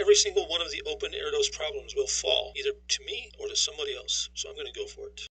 every single one of the open Erdos problems will fall, either to me or to somebody else. So I'm going to go for it.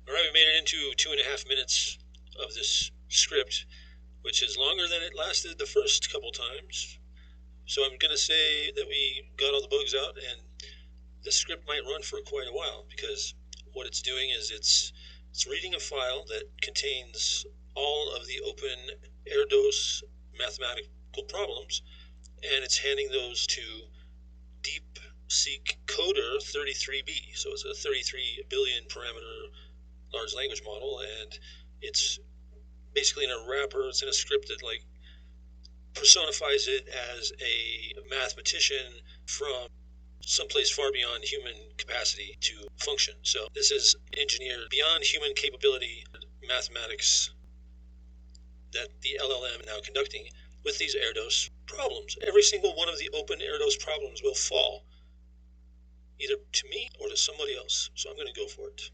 All right, we made it into 2.5 minutes of this script, which is longer than it lasted the first couple times. So I'm going to say that we got all the bugs out, and the script might run for quite a while, because what it's doing is it's reading a file that contains all of the open Erdos mathematical problems, and it's handing those to DeepSeek Coder 33B. So it's a 33 billion parameter large language model, and it's basically in a wrapper. It's in a script that like personifies it as a mathematician from someplace far beyond human capacity to function. So this is engineered beyond human capability mathematics that the LLM is now conducting with these Erdos problems. Every single one of the open Erdos problems will fall, either to me or to somebody else. So I'm going to go for it.